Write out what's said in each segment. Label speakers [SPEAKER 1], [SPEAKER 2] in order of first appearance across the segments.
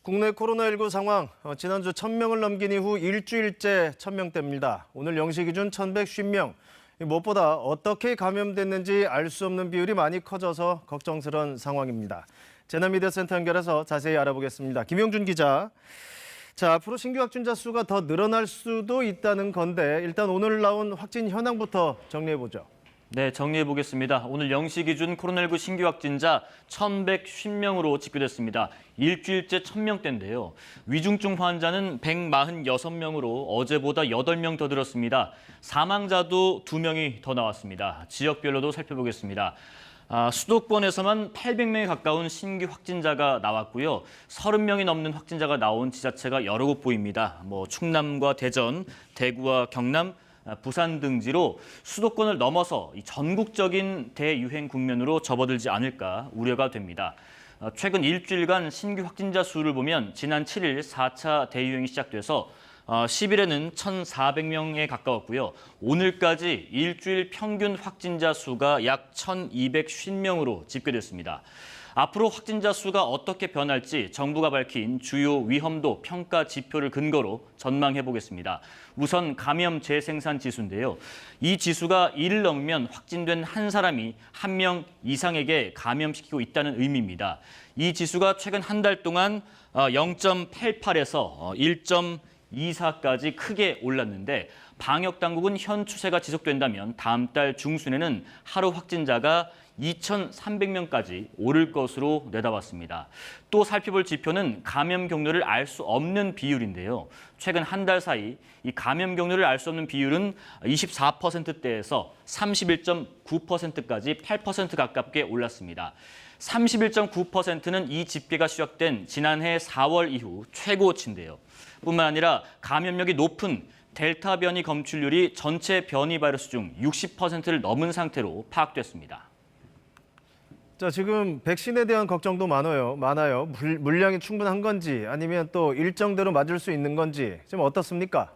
[SPEAKER 1] 국내 코로나19 상황, 지난주 1,000명을 넘긴 이후 일주일째 1,000명대입니다. 오늘 0시 기준 1,150명. 무엇보다 어떻게 감염됐는지 알 수 없는 비율이 많이 커져서 걱정스러운 상황입니다. 재난미디어센터 연결해서 자세히 알아보겠습니다. 김용준 기자. 자, 앞으로 신규 확진자 수가 더 늘어날 수도 있다는 건데 일단 오늘 나온 확진 현황부터 정리해보죠.
[SPEAKER 2] 네, 정리해보겠습니다. 오늘 0시 기준 코로나19 신규 확진자 1,150명으로 집계됐습니다. 일주일째 1,000명대인데요. 위중증 환자는 146명으로 어제보다 8명 더 늘었습니다. 사망자도 2명이 더 나왔습니다. 지역별로도 살펴보겠습니다. 수도권에서만 800명에 가까운 신규 확진자가 나왔고요. 30명이 넘는 확진자가 나온 지자체가 여러 곳 보입니다. 충남과 대전, 대구와 경남, 부산 등지로 수도권을 넘어서 전국적인 대유행 국면으로 접어들지 않을까 우려가 됩니다. 최근 일주일간 신규 확진자 수를 보면 지난 7일 4차 대유행이 시작돼서 10일에는 1,400명에 가까웠고요. 오늘까지 일주일 평균 확진자 수가 약 1,250명으로 집계됐습니다. 앞으로 확진자 수가 어떻게 변할지 정부가 밝힌 주요 위험도 평가 지표를 근거로 전망해 보겠습니다. 우선 감염 재생산 지수인데요. 이 지수가 1을 넘으면 확진된 한 사람이 1명 이상에게 감염시키고 있다는 의미입니다. 이 지수가 최근 한 달 동안 0.88에서 1.24까지 크게 올랐는데 방역 당국은 현 추세가 지속된다면 다음 달 중순에는 하루 확진자가 2,300명까지 오를 것으로 내다봤습니다. 또 살펴볼 지표는 감염 경로를 알 수 없는 비율인데요. 최근 한 달 사이 이 감염 경로를 알 수 없는 비율은 24%대에서 31.9%까지 8% 가깝게 올랐습니다. 31.9%는 이 집계가 시작된 지난해 4월 이후 최고치인데요. 뿐만 아니라 감염력이 높은 델타 변이 검출률이 전체 변이 바이러스 중 60%를 넘은 상태로 파악됐습니다.
[SPEAKER 1] 자, 지금 백신에 대한 걱정도 많아요. 물량이 충분한 건지 아니면 또 일정대로 맞을 수 있는 건지 지금 어떻습니까?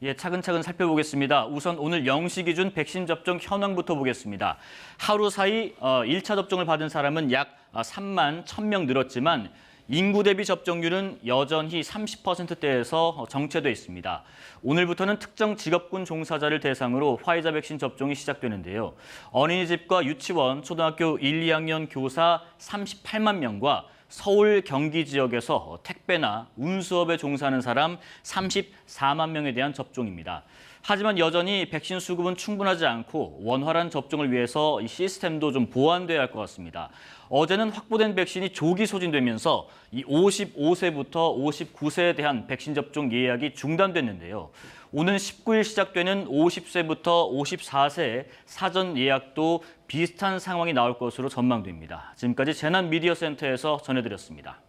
[SPEAKER 2] 예, 차근차근 살펴보겠습니다. 우선 오늘 0시 기준 백신 접종 현황부터 보겠습니다. 하루 사이 1차 접종을 받은 사람은 약 3만 1,000명 늘었지만 인구 대비 접종률은 여전히 30%대에서 정체돼 있습니다. 오늘부터는 특정 직업군 종사자를 대상으로 화이자 백신 접종이 시작되는데요. 어린이집과 유치원, 초등학교 1, 2학년 교사 38만 명과 서울, 경기 지역에서 택배나 운수업에 종사하는 사람 34만 명에 대한 접종입니다. 하지만 여전히 백신 수급은 충분하지 않고 원활한 접종을 위해서 이 시스템도 좀 보완돼야 할 것 같습니다. 어제는 확보된 백신이 조기 소진되면서 이 55세부터 59세에 대한 백신 접종 예약이 중단됐는데요. 오는 19일 시작되는 50세부터 54세의 사전 예약도 비슷한 상황이 나올 것으로 전망됩니다. 지금까지 재난미디어센터에서 전해드렸습니다.